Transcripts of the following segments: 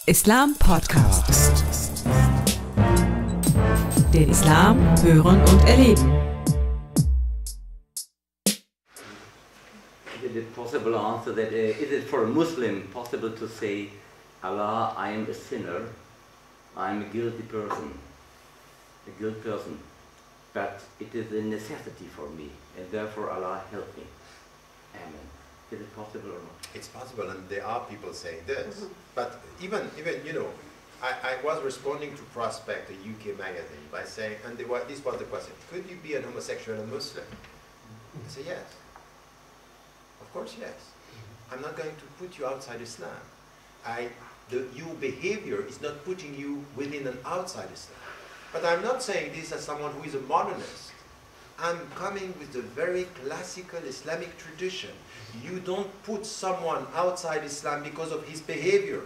Islam Podcast. Den Islam hören und erleben. Is it possible to answer that? Is it for a Muslim possible to say, Allah, I am a sinner, I am a guilty person, but it is a necessity for me, and therefore Allah help me. Amen. Is it possible or not? It's possible, and there are people saying this. But even you know, I was responding to Prospect, a UK magazine, by saying, and this was the question: could you be a homosexual and Muslim? I say yes. Of course, yes. I'm not going to put you outside Islam. Your behavior is not putting you within and outside Islam. But I'm not saying this as someone who is a modernist. I'm coming with the very classical Islamic tradition. You don't put someone outside Islam because of his behavior,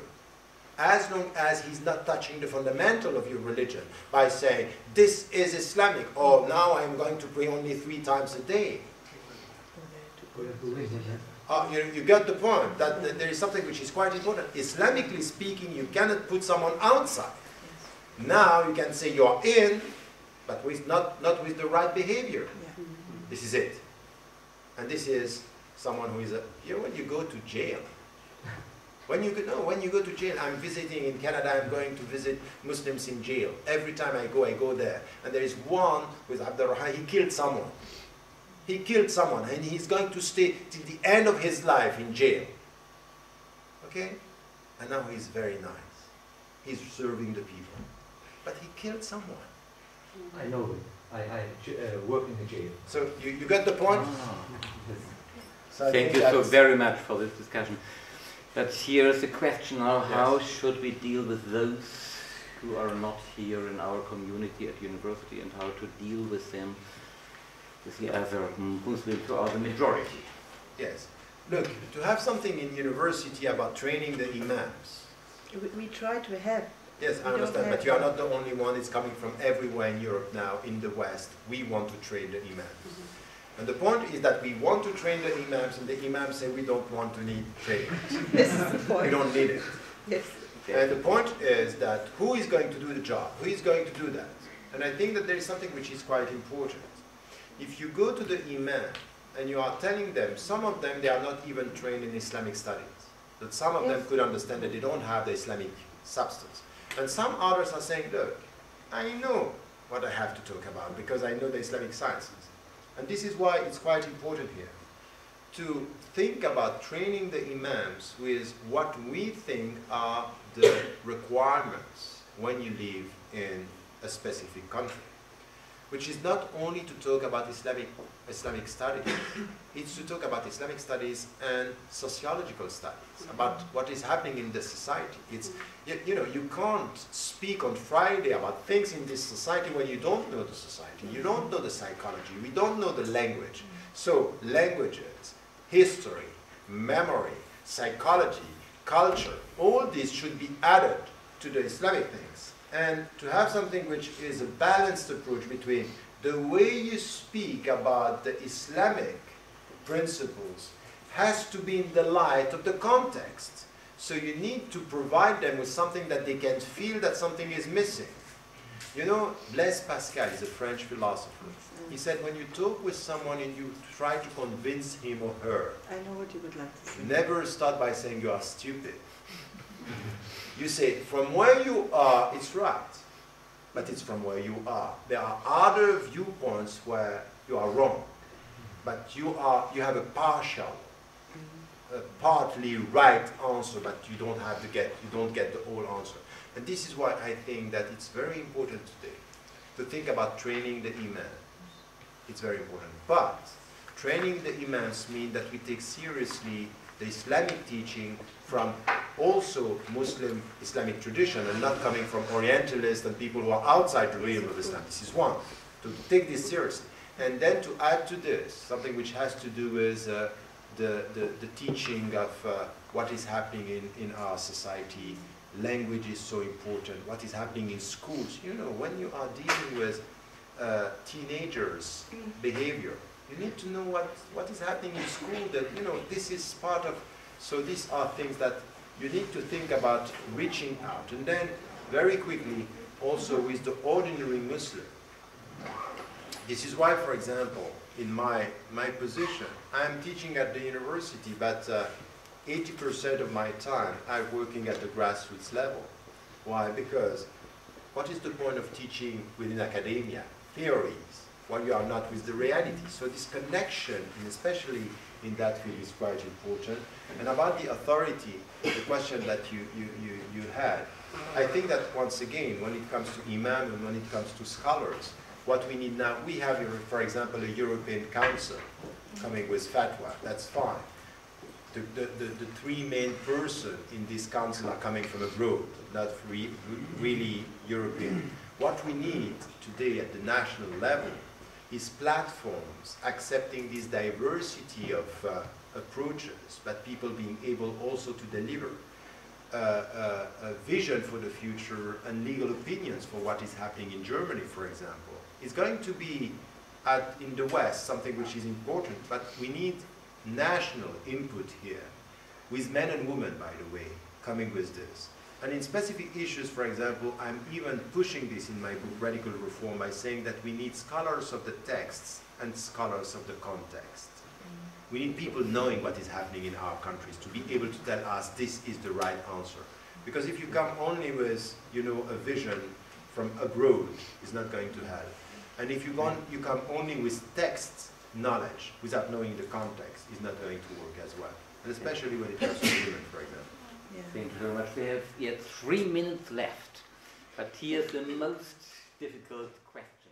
as long as he's not touching the fundamental of your religion by saying, this is Islamic, or now I'm going to pray only 3 times a day. You got the point, that there is something which is quite important. Islamically speaking, you cannot put someone outside. Now you can say you're in, but not with the right behavior. This is it. And this is someone who is when you go to jail. When you go to jail, I'm visiting in Canada, I'm going to visit Muslims in jail. Every time I go there. And there is one with Abdurrahman, he killed someone. He killed someone, and he's going to stay till the end of his life in jail. Okay? And now he's very nice. He's serving the people. But he killed someone. I know it. I work in the jail. So you got the point? So thank you so very much for this discussion. But here is the question now, how should we deal with those who are not here in our community at university, and how to deal with them, with the other Muslims who are the majority? Yes. Look, to have something in university about training the Imams. We try to have. Yes, I understand, but you are not the only one. It's coming from everywhere in Europe now, in the West. We want to train the Imams. And the point is that we want to train the Imams, and the Imams say we don't want to need training. This is the point. We don't need it. Yes. And the point is that who is going to do the job? Who is going to do that? And I think that there is something which is quite important. If you go to the Imam and you are telling them, some of them, they are not even trained in Islamic studies. That some of them could understand that they don't have the Islamic substance. And some others are saying, look, I know what I have to talk about because I know the Islamic sciences. And this is why it's quite important here to think about training the Imams with what we think are the requirements when you live in a specific country, which is not only to talk about Islamic studies, it's to talk about Islamic studies and sociological studies, about what is happening in the society. It's, you can't speak on Friday about things in this society when you don't know the society, you don't know the psychology, we don't know the language. So languages, history, memory, psychology, culture, all these should be added to the Islamic things. And to have something which is a balanced approach between the way you speak about the Islamic principles has to be in the light of the context. So you need to provide them with something that they can feel that something is missing. You know, Blaise Pascal is a French philosopher. He said when you talk with someone and you try to convince him or her, I know what you would like to say. Never start by saying you are stupid. You say, from where you are, it's right, but it's from where you are. There are other viewpoints where you are wrong, but you have a partial, partly right answer, but you don't get the whole answer. And this is why I think that it's very important today to think about training the Imam. It's very important. But training the Imams means that we take seriously the Islamic teaching from also Muslim Islamic tradition and not coming from Orientalists and people who are outside the realm of Islam. This is one, to take this seriously. And then to add to this, something which has to do with the teaching of what is happening in our society. Language is so important, what is happening in schools. You know, when you are dealing with teenagers' behavior, you need to know what is happening in school, that, this is part of, so these are things that You need to think about reaching out. And then, very quickly, also with the ordinary Muslim. This is why, for example, in my position, I'm teaching at the university, but 80% of my time I'm working at the grassroots level. Why? Because what is the point of teaching within academia, theories, when you are not with the reality? So this connection, and especially in that field, is quite important. And about the authority, the question that you had, I think that once again, when it comes to imam and when it comes to scholars, what we need now, we have, for example, a European Council coming with fatwa. That's fine. The three main persons in this council are coming from abroad, not really European. What we need today at the national level is platforms accepting this diversity of approaches, but people being able also to deliver a vision for the future and legal opinions for what is happening in Germany, for example. It's going to be, in the West, something which is important, but we need national input here, with men and women, by the way, coming with this. And in specific issues, for example, I'm even pushing this in my book, Radical Reform, by saying that we need scholars of the texts and scholars of the context. We need people knowing what is happening in our countries to be able to tell us this is the right answer. Because if you come only with, a vision from abroad, it's not going to help. And if you come only with text knowledge without knowing the context, it's not going to work as well. And especially when it comes to women, for example. Yeah. Thank you very much. We have yet 3 minutes left. But here's the most difficult question.